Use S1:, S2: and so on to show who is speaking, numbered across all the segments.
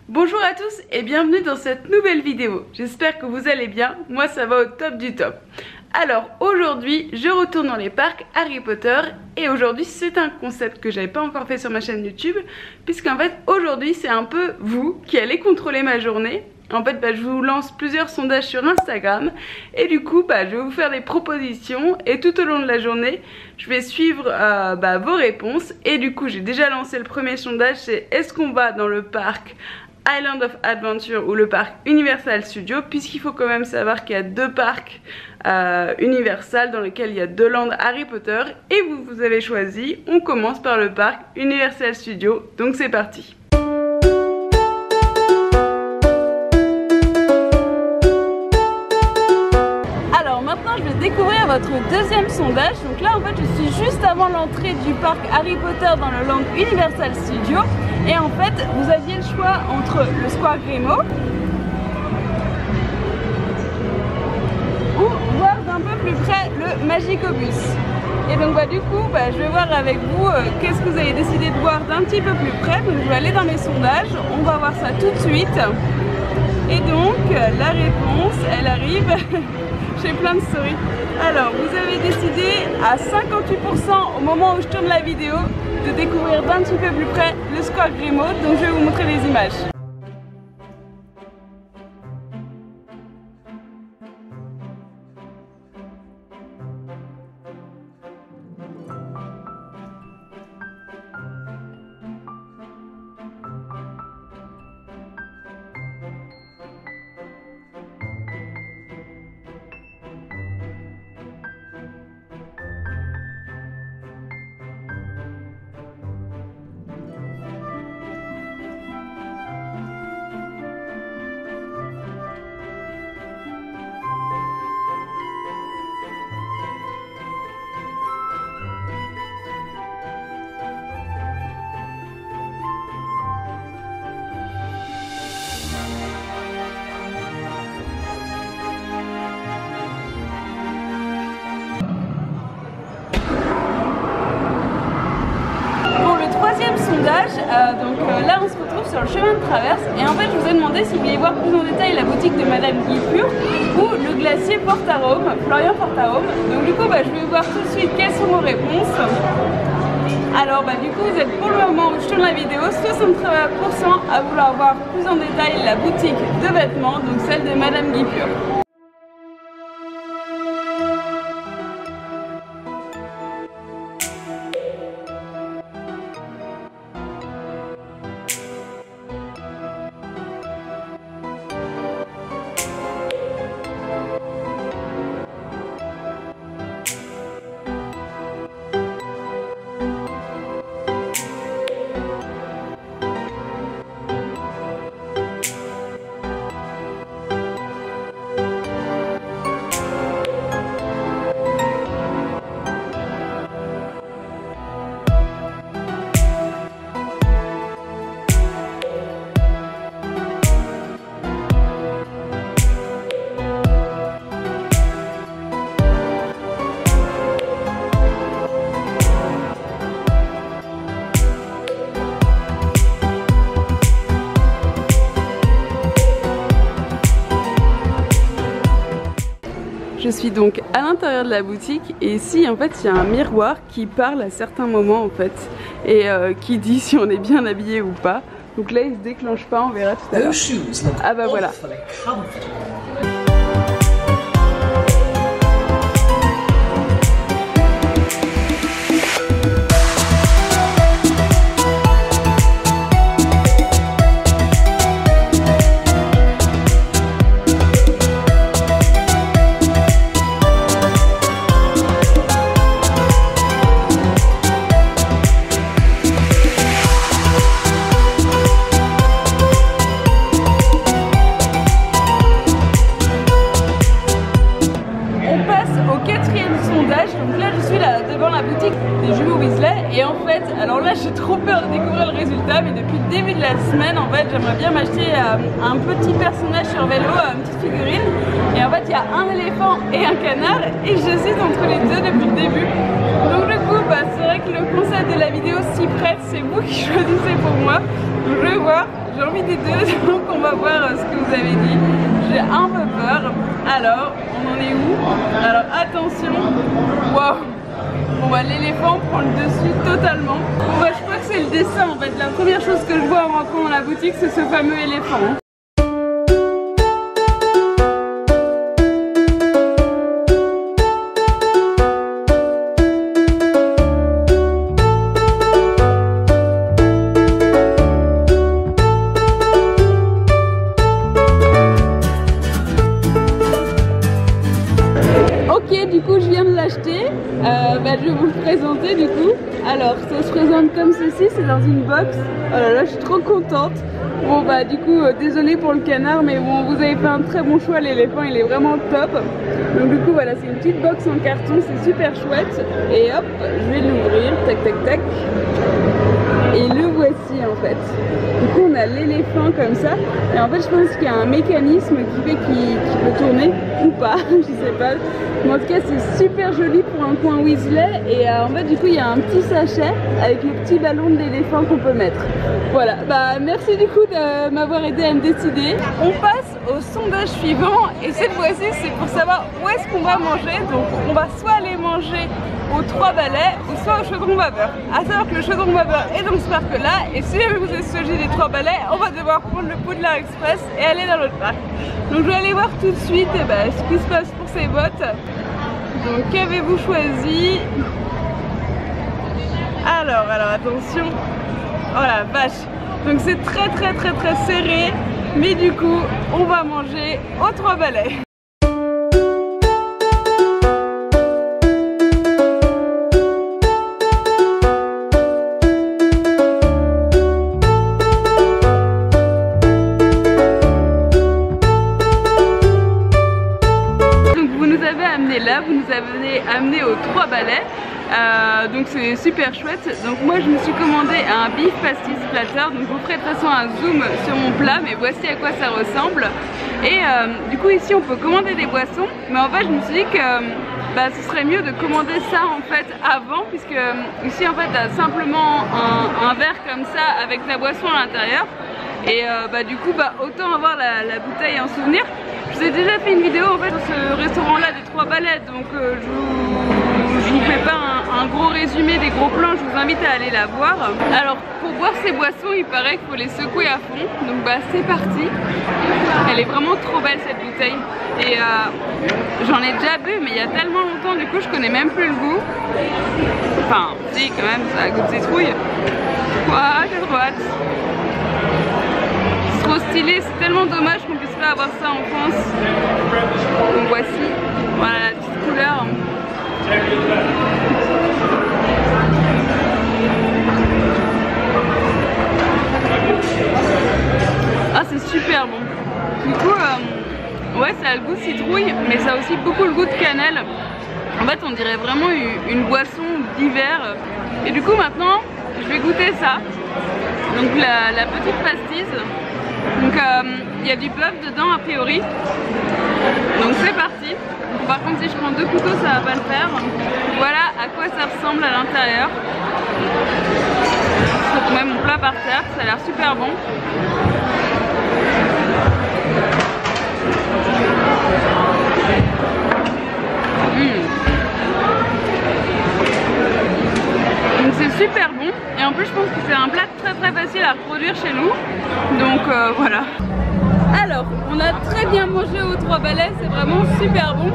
S1: Bonjour à tous et bienvenue dans cette nouvelle vidéo. J'espère que vous allez bien, moi ça va au top du top. Alors aujourd'hui je retourne dans les parcs Harry Potter et aujourd'hui c'est un concept que j'avais pas encore fait sur ma chaîne YouTube, puisqu'en fait aujourd'hui c'est un peu vous qui allez contrôler ma journée. En fait je vous lance plusieurs sondages sur Instagram et du coup je vais vous faire des propositions et tout au long de la journée je vais suivre vos réponses. Et du coup j'ai déjà lancé le premier sondage, c'est est-ce qu'on va dans le parc Island of Adventure ou le parc Universal Studios, puisqu'il faut quand même savoir qu'il y a deux parcs Universal dans lesquels il y a deux landes Harry Potter et vous avez choisi. On commence par le parc Universal Studios, donc c'est parti. Alors maintenant je vais découvrir votre deuxième sondage. Donc là en fait je suis juste avant l'entrée du parc Harry Potter dans le land Universal Studios. Et en fait, vous aviez le choix entre le Square Grimaud ou voir d'un peu plus près le Magicobus. Et donc du coup, je vais voir avec vous qu'est-ce que vous avez décidé de voir d'un petit peu plus près. Donc je vais aller dans mes sondages, on va voir ça tout de suite. Et donc, la réponse, elle arrive. J'ai plein de stories. Alors, vous avez décidé à 58% au moment où je tourne la vidéo de découvrir d'un petit peu plus près le Square Grimaud, donc je vais vous montrer les images. Là on se retrouve sur le chemin de traverse et en fait je vous ai demandé si vous vouliez voir plus en détail la boutique de Madame Guipure ou le glacier Portarome, Florian Portarome. Donc du coup je vais voir tout de suite quelles sont vos réponses. Alors du coup vous êtes pour le moment où je tourne la vidéo 63% à vouloir voir plus en détail la boutique de vêtements, donc celle de Madame Guipure. Je suis donc à l'intérieur de la boutique et ici en fait il y a un miroir qui parle à certains moments en fait et qui dit si on est bien habillé ou pas. Donc là il se déclenche pas, on verra tout à l'heure. Ah voilà. j'aimerais bien m'acheter un petit personnage sur vélo, une petite figurine. Et en fait il y a un éléphant et un canard et j'hésite entre les deux depuis le début. Donc du coup c'est vrai que le concept de la vidéo s'y prête, c'est vous qui choisissez pour moi. Donc je vais voir, j'ai envie des deux, donc on va voir ce que vous avez dit. J'ai un peu peur. Alors, on en est où? Alors attention, waouh! Bon bah l'éléphant prend le dessus totalement. Bon bah je crois que c'est le dessin en fait. La première chose que je vois en rentrant dans la boutique, c'est ce fameux éléphant. Du coup je viens de l'acheter, je vais vous le présenter du coup. Alors ça se présente comme ceci, c'est dans une box. Oh là là, je suis trop contente. Bon bah du coup désolé pour le canard, mais bon vous avez fait un très bon choix, l'éléphant il est vraiment top. Donc du coup voilà, c'est une petite box en carton, c'est super chouette. Et hop, je vais l'ouvrir, tac tac tac. Et le voici en fait. Du coup on a l'éléphant comme ça. Et en fait je pense qu'il y a un mécanisme qui fait qu'il peut tourner ou pas, je sais pas. Mais en tout cas c'est super joli pour un coin Weasley. Et en fait du coup il y a un petit sachet avec le petit ballon de l'éléphant qu'on peut mettre. Voilà, bah merci du coup de m'avoir aidé à me décider. On passe au sondage suivant et cette fois-ci c'est pour savoir où est-ce qu'on va manger. Donc on va soit aller manger aux 3 balais ou soit au chaudron vapeur. À savoir que le chaudron vapeur est dans ce parc là et si jamais vous êtes choisi des 3 balais, on va devoir prendre le Poudlard Express et aller dans l'autre parc. Donc je vais aller voir tout de suite ce qui se passe pour ces bottes. Donc qu'avez-vous choisi? Alors attention. Oh la vache. Donc c'est très serré. Mais du coup on va manger aux 3 balais. Là vous nous avez amené aux 3 balais, donc c'est super chouette. Donc moi je me suis commandé un beef pastis platter, donc je vous ferai de toute façon un zoom sur mon plat, mais voici à quoi ça ressemble. Et du coup ici on peut commander des boissons, mais en fait je me suis dit que ce serait mieux de commander ça en fait avant, puisque ici en fait t'as simplement un verre comme ça avec la boisson à l'intérieur. Et du coup autant avoir la bouteille en souvenir. Je vous ai déjà fait une vidéo en fait sur ce restaurant là des 3 balais, donc je vous fais pas un gros résumé des gros plans, je vous invite à aller la voir. Alors pour boire ces boissons il paraît qu'il faut les secouer à fond, donc c'est parti. Elle est vraiment trop belle cette bouteille et j'en ai déjà bu mais il y a tellement longtemps, du coup je connais même plus le goût. Enfin si quand même, ça a goût de citrouille. Ouah, j'ai trop hâte. Trop stylé, c'est tellement dommage qu'on puisse pas avoir ça en France. Donc voici, voilà la petite couleur. Ah c'est super bon. Du coup ouais ça a le goût de citrouille mais ça a aussi beaucoup le goût de cannelle. En fait on dirait vraiment une boisson d'hiver. Et du coup maintenant je vais goûter ça. Donc la petite pastise. Donc il y a du bœuf dedans a priori. Donc c'est parti. Par contre si je prends 2 couteaux ça va pas le faire. Voilà à quoi ça ressemble à l'intérieur. Je mets mon plat par terre, ça a l'air super bon. Donc c'est super bon et en plus je pense que c'est un plat très facile à reproduire chez nous. Donc voilà. Alors on a très bien mangé aux 3 balais, c'est vraiment super bon.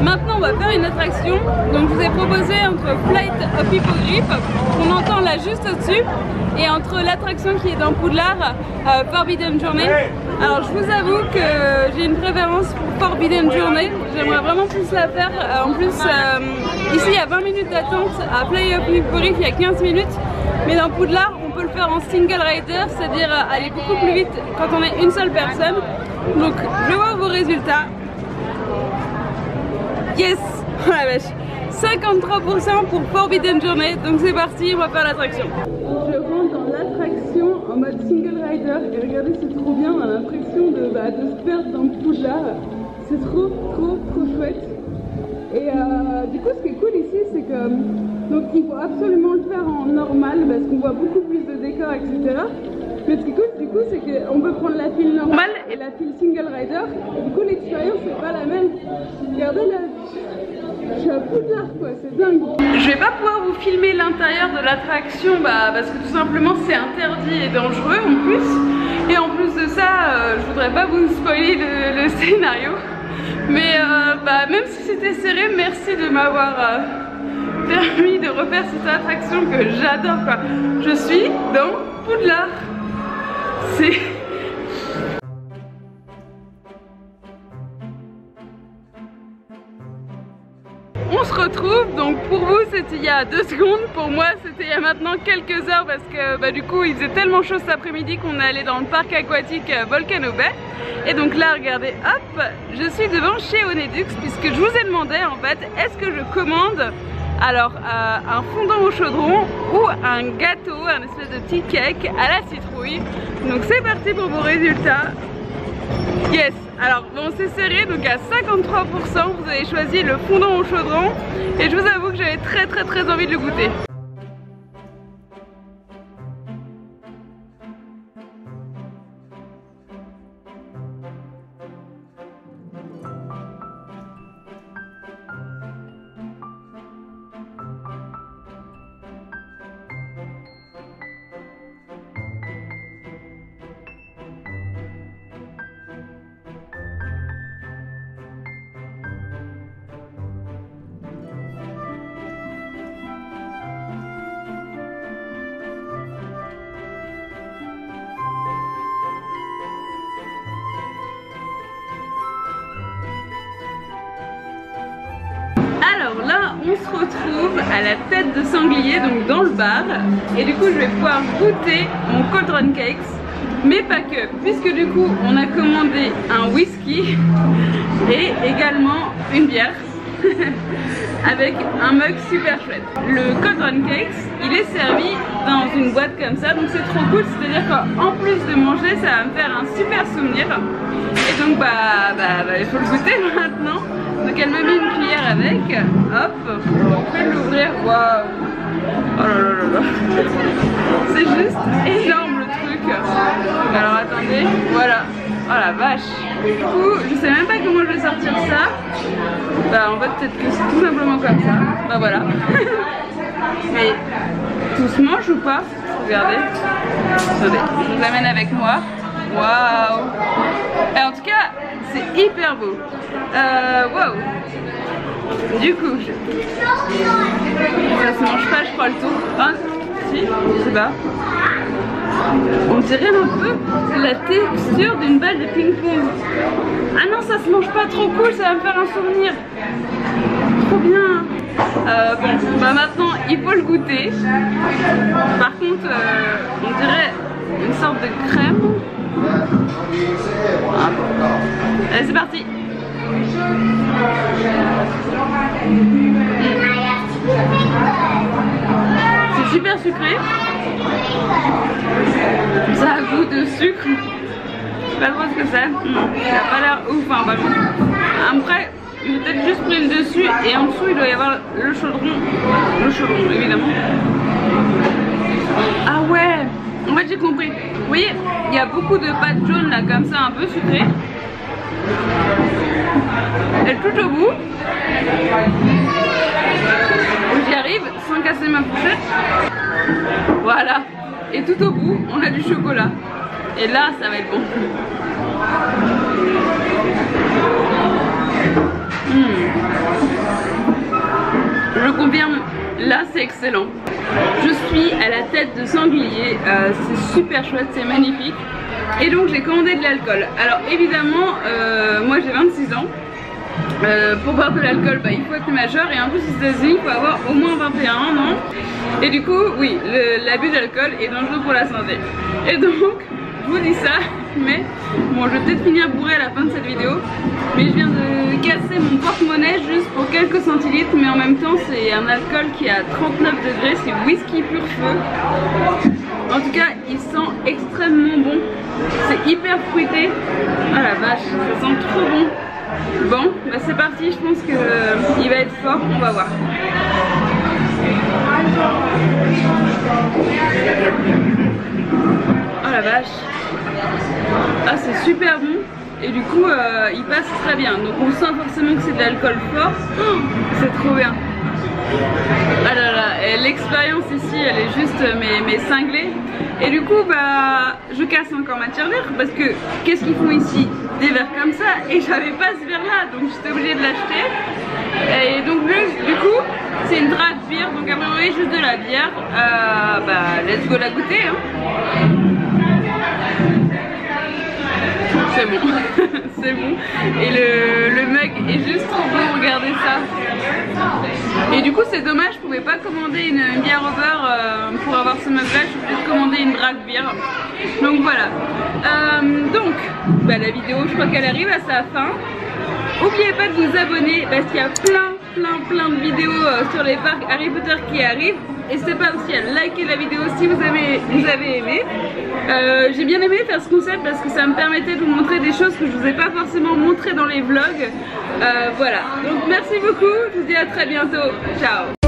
S1: Maintenant on va faire une attraction. Donc je vous ai proposé entre Flight of Hippogriff, qu'on entend là juste au-dessus, et entre l'attraction qui est dans Poudlard, Forbidden Journey. Alors je vous avoue que j'ai une préférence pour Forbidden Journey. J'aimerais vraiment plus la faire. En plus ici il y a 20 minutes d'attente, à Flight of Hippogriff il y a 15 minutes. Mais dans Poudlard on peut le faire en single rider, c'est-à-dire aller beaucoup plus vite quand on est une seule personne. Donc je vois vos résultats. Yes, oh la vache, 53% pour Forbidden Journey, donc c'est parti, on va faire l'attraction. Je rentre dans l'attraction vraiment en mode single rider et regardez c'est trop bien, on a l'impression de se perdre dans Poudlard. C'est trop chouette. Et du coup ce qui est cool ici c'est que donc il faut absolument le faire en normal parce qu'on voit beaucoup plus de décors etc. Mais ce qui est cool du coup c'est qu'on peut prendre la file normale et la file single rider et du coup l'expérience c'est pas la même. Regardez là, je suis à Poudlard quoi, c'est dingue. Je vais pas pouvoir vous filmer l'intérieur de l'attraction parce que tout simplement c'est interdit et dangereux en plus. Et en plus de ça, je voudrais pas vous spoiler le scénario. Mais même si c'était serré, merci de m'avoir permis de refaire cette attraction que j'adore quoi. Je suis dans Poudlard. C'est... On se retrouve, donc pour vous c'était il y a 2 secondes, pour moi c'était il y a maintenant quelques heures parce que du coup il faisait tellement chaud cet après-midi qu'on est allé dans le parc aquatique Volcano Bay. Et donc là regardez, hop, je suis devant chez Onedux puisque je vous ai demandé en fait est-ce que je commande alors un fondant au chaudron ou un gâteau, un espèce de petit cake à la citrouille. Donc c'est parti pour vos résultats. Yes, alors bon c'est serré, donc à 53% vous avez choisi le fondant au chaudron et je vous avoue que j'avais très envie de le goûter. Alors là on se retrouve à la tête de sanglier, donc dans le bar, et du coup je vais pouvoir goûter mon cauldron cakes, mais pas que, puisque du coup on a commandé un whisky et également une bière avec un mug super chouette. Le cauldron cakes il est servi dans une boîte comme ça, donc c'est trop cool, c'est à dire qu'en plus de manger ça va me faire un super souvenir. Et donc il faut le goûter maintenant. Donc elle me met une cuillère avec, hop, on peut l'ouvrir, waouh, oh là là là là, c'est juste énorme le truc. Alors attendez, voilà, oh la vache. Du coup, je sais même pas comment je vais sortir ça. En fait peut-être que c'est tout simplement comme ça, voilà. Mais tout se mange ou pas? Regardez, attendez, je vous amène avec moi. Waouh! Et en tout cas, c'est hyper beau. Waouh! Du coup, ça se mange pas, je crois, le tour. Ah, si, je sais pas. On dirait un peu la texture d'une balle de ping-pong. Ah non, ça se mange pas, trop cool, ça va me faire un souvenir. Trop bien. Maintenant, il faut le goûter. Par contre, on dirait une sorte de crème. Allez, c'est parti. C'est super sucré. Ça a goût de sucre. Je sais pas trop ce que c'est. Ça a pas l'air ouf. Après, j'ai peut-être juste pris le dessus et en dessous il doit y avoir le chaudron. Le chaudron évidemment. Ah ouais. En fait j'ai compris. Vous voyez, il y a beaucoup de pâtes jaunes là comme ça un peu sucrées. Et tout au bout, j'y arrive sans casser ma fourchette. Voilà. Et tout au bout, on a du chocolat. Et là, ça va être bon. Je confirme, là c'est excellent. Je suis à la tête de sanglier, c'est super chouette, c'est magnifique. Et donc j'ai commandé de l'alcool. Alors évidemment, moi j'ai 26 ans. Pour boire de l'alcool, il faut être majeur et en plus aux États-Unis il faut avoir au moins 21 ans, non? Et du coup, oui, l'abus d'alcool est dangereux pour la santé. Et donc, je vous dis ça, mais bon, je vais peut-être finir bourré à la fin de cette vidéo. Mais je viens de casser mon porte-monnaie juste pour quelques centilitres, mais en même temps c'est un alcool qui est à 39 degrés, c'est whisky pur feu. En tout cas, il sent extrêmement bon. C'est hyper fruité. Ah la vache, ça sent trop bon. Bon, bah c'est parti, je pense qu'il va être fort, on va voir. Oh la vache. Ah c'est super bon. Et du coup il passe très bien. Donc on sent forcément que c'est de l'alcool fort. Oh, c'est trop bien. Ah là là, l'expérience ici elle est juste mais cinglée. Et du coup bah je casse encore ma tirelire parce que qu'est-ce qu'ils font ici? Des verres comme ça, et j'avais pas ce verre là, donc j'étais obligée de l'acheter. Et donc du coup c'est une draft beer, donc a priori juste de la bière. Bah let's go la goûter hein. C'est bon, c'est bon. Et le mug est juste trop beau, regardez ça. Et du coup c'est dommage, je pouvais pas commander une bière au beurre pour avoir ce mug là, je suis obligée de commander une draft beer. Donc voilà. Donc bah, la vidéo je crois qu'elle arrive à sa fin. N'oubliez pas de vous abonner parce qu'il y a plein de vidéos sur les parcs Harry Potter qui arrivent. N'hésitez pas aussi à liker la vidéo si vous avez aimé. J'ai bien aimé faire ce concept parce que ça me permettait de vous montrer des choses que je vous ai pas forcément montré dans les vlogs. Voilà, donc merci beaucoup, je vous dis à très bientôt, ciao.